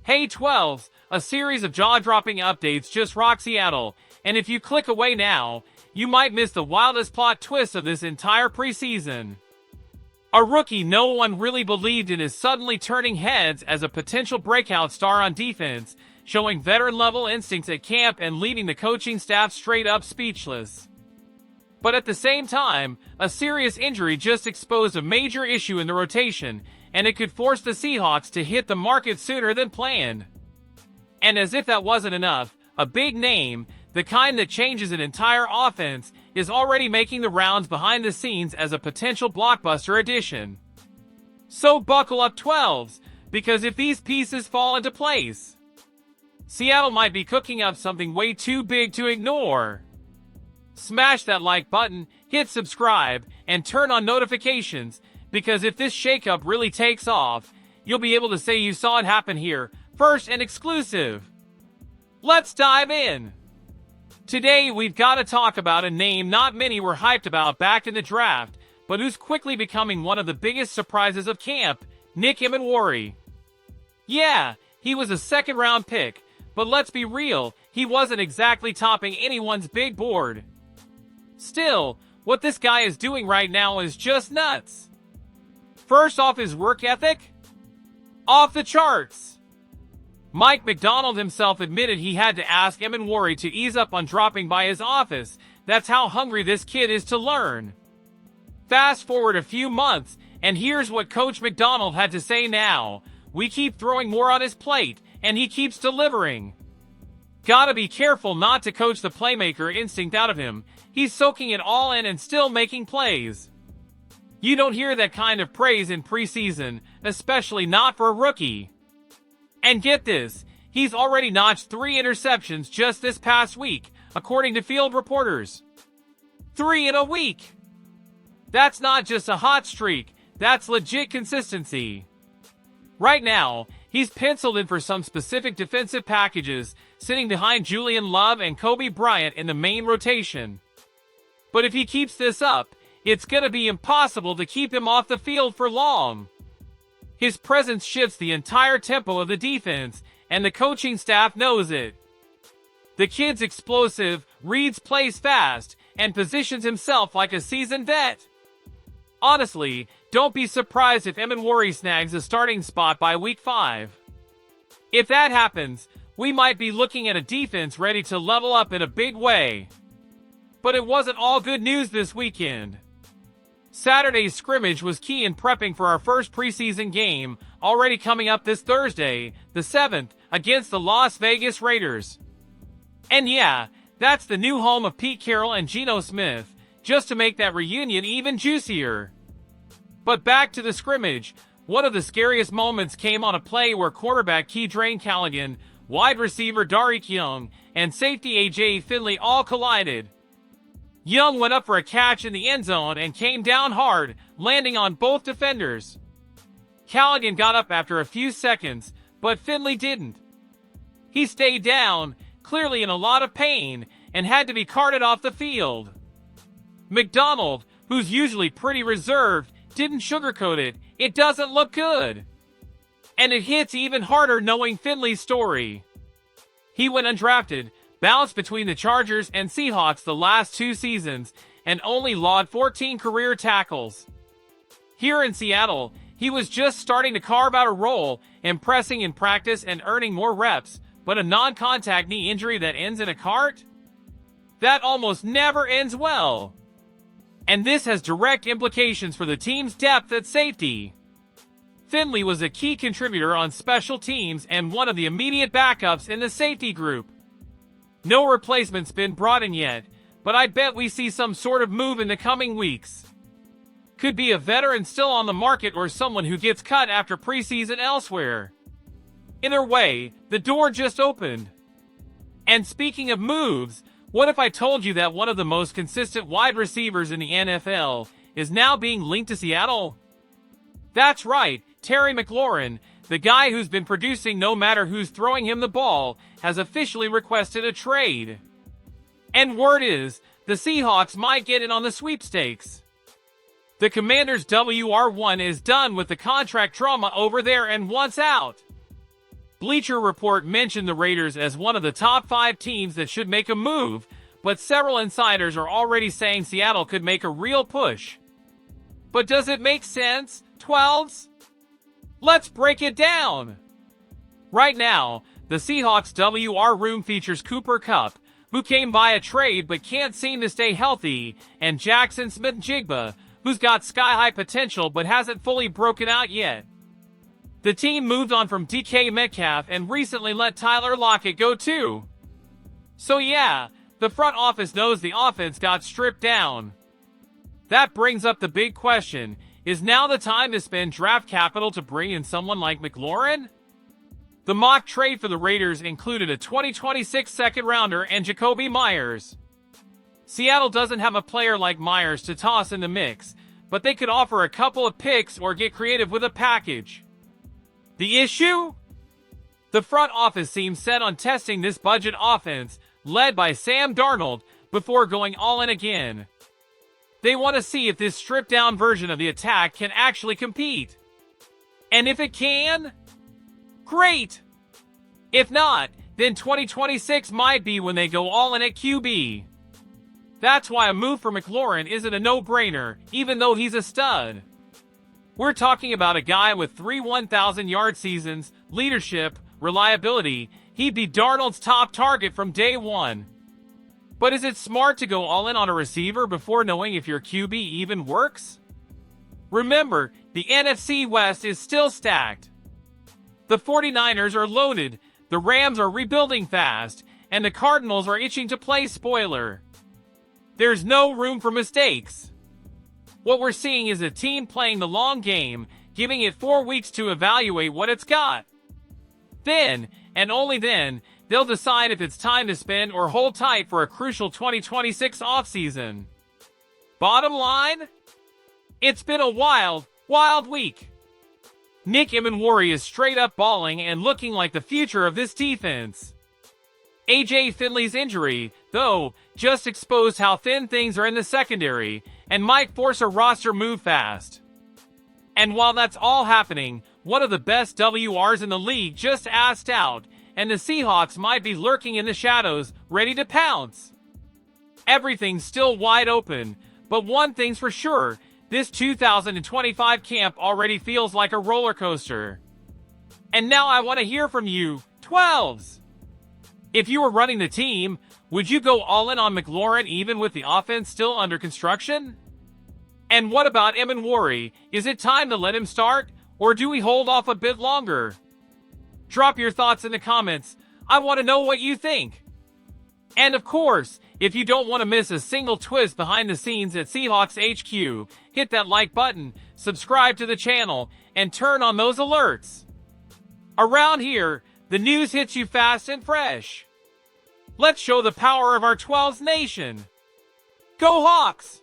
Hey 12s, a series of jaw-dropping updates just rocked Seattle, and if you click away now, you might miss the wildest plot twist of this entire preseason. A rookie no one really believed in is suddenly turning heads as a potential breakout star on defense, showing veteran-level instincts at camp and leaving the coaching staff straight up speechless. But at the same time, a serious injury just exposed a major issue in the rotation, and it could force the Seahawks to hit the market sooner than planned. And as if that wasn't enough, a big name, the kind that changes an entire offense, is already making the rounds behind the scenes as a potential blockbuster addition. So buckle up 12s, because if these pieces fall into place, Seattle might be cooking up something way too big to ignore. Smash that like button, hit subscribe, and turn on notifications, because if this shakeup really takes off, you'll be able to say you saw it happen here, first and exclusive. Let's dive in. Today we've got to talk about a name not many were hyped about back in the draft, but who's quickly becoming one of the biggest surprises of camp, Nick Emenwari. Yeah, he was a second-round pick, but let's be real, he wasn't exactly topping anyone's big board. Still, what this guy is doing right now is just nuts. First off, his work ethic? Off the charts. Mike McDonald himself admitted he had to ask Emenwari to ease up on dropping by his office. That's how hungry this kid is to learn. Fast forward a few months, and here's what Coach McDonald had to say now. We keep throwing more on his plate, and he keeps delivering. Gotta be careful not to coach the playmaker instinct out of him. He's soaking it all in and still making plays. You don't hear that kind of praise in preseason, especially not for a rookie. And get this, he's already notched 3 interceptions just this past week, according to field reporters. 3 in a week! That's not just a hot streak, that's legit consistency. Right now, he's penciled in for some specific defensive packages, sitting behind Julian Love and Kobe Bryant in the main rotation. But if he keeps this up, it's gonna be impossible to keep him off the field for long. His presence shifts the entire tempo of the defense, and the coaching staff knows it. The kid's explosive, reads plays fast, and positions himself like a seasoned vet. Honestly, don't be surprised if Emenwari snags a starting spot by week 5. If that happens, we might be looking at a defense ready to level up in a big way. But it wasn't all good news this weekend. Saturday's scrimmage was key in prepping for our first preseason game, already coming up this Thursday, the 7th, against the Las Vegas Raiders. And yeah, that's the new home of Pete Carroll and Geno Smith, just to make that reunion even juicier. But back to the scrimmage, one of the scariest moments came on a play where quarterback Keedrain Callaghan, wide receiver Dareke Young, and safety A.J. Finley all collided. Young went up for a catch in the end zone and came down hard, landing on both defenders. Callaghan got up after a few seconds, but Finley didn't. He stayed down, clearly in a lot of pain, and had to be carted off the field. McDonald, who's usually pretty reserved, didn't sugarcoat it. It doesn't look good. And it hits even harder knowing Finley's story. He went undrafted, bounced between the Chargers and Seahawks the last 2 seasons, and only logged 14 career tackles. Here in Seattle, he was just starting to carve out a role, impressing in practice and earning more reps, but a non-contact knee injury that ends in a cart? That almost never ends well. And this has direct implications for the team's depth at safety. Finley was a key contributor on special teams and one of the immediate backups in the safety group. No replacement's been brought in yet, but I bet we see some sort of move in the coming weeks. Could be a veteran still on the market or someone who gets cut after preseason elsewhere. Either way, the door just opened. And speaking of moves, what if I told you that one of the most consistent wide receivers in the NFL is now being linked to Seattle? That's right, Terry McLaurin, the guy who's been producing no matter who's throwing him the ball, has officially requested a trade. And word is, the Seahawks might get in on the sweepstakes. The Commanders' WR1 is done with the contract drama over there and wants out. Bleacher Report mentioned the Raiders as one of the top 5 teams that should make a move, but several insiders are already saying Seattle could make a real push. But does it make sense, 12s? Let's break it down! Right now, the Seahawks WR room features Cooper Kupp, who came by a trade but can't seem to stay healthy, and Jackson Smith-Njigba, who's got sky-high potential but hasn't fully broken out yet. The team moved on from DK Metcalf and recently let Tyler Lockett go too. So yeah, the front office knows the offense got stripped down. That brings up the big question, is now the time to spend draft capital to bring in someone like McLaurin? The mock trade for the Raiders included a 2026 second-rounder and Jacoby Myers. Seattle doesn't have a player like Myers to toss in the mix, but they could offer a couple of picks or get creative with a package. The issue? The front office seems set on testing this budget offense, led by Sam Darnold, before going all in again. They want to see if this stripped-down version of the attack can actually compete. And if it can, great! If not, then 2026 might be when they go all in at QB. That's why a move for McLaurin isn't a no-brainer, even though he's a stud. We're talking about a guy with 3 1,000-yard seasons, leadership, reliability. He'd be Darnold's top target from day one. But is it smart to go all in on a receiver before knowing if your QB even works? Remember, the NFC West is still stacked. The 49ers are loaded, the Rams are rebuilding fast, and the Cardinals are itching to play spoiler. There's no room for mistakes. What we're seeing is a team playing the long game, giving it 4 weeks to evaluate what it's got. Then, and only then, they'll decide if it's time to spend or hold tight for a crucial 2026 offseason. Bottom line? It's been a wild, wild week. Nick Emenwari is straight up balling and looking like the future of this defense. AJ Finley's injury, though, just exposed how thin things are in the secondary, and might force a roster move fast. And while that's all happening, one of the best WRs in the league just asked out, and the Seahawks might be lurking in the shadows, ready to pounce. Everything's still wide open, but one thing's for sure, this 2025 camp already feels like a roller coaster. And now I want to hear from you, 12s. If you were running the team, would you go all in on McLaurin even with the offense still under construction? And what about Emenwari? Is it time to let him start, or do we hold off a bit longer? Drop your thoughts in the comments. I want to know what you think. And of course, if you don't want to miss a single twist behind the scenes at Seahawks HQ, hit that like button, subscribe to the channel, and turn on those alerts. Around here, the news hits you fast and fresh. Let's show the power of our 12s nation. Go Hawks!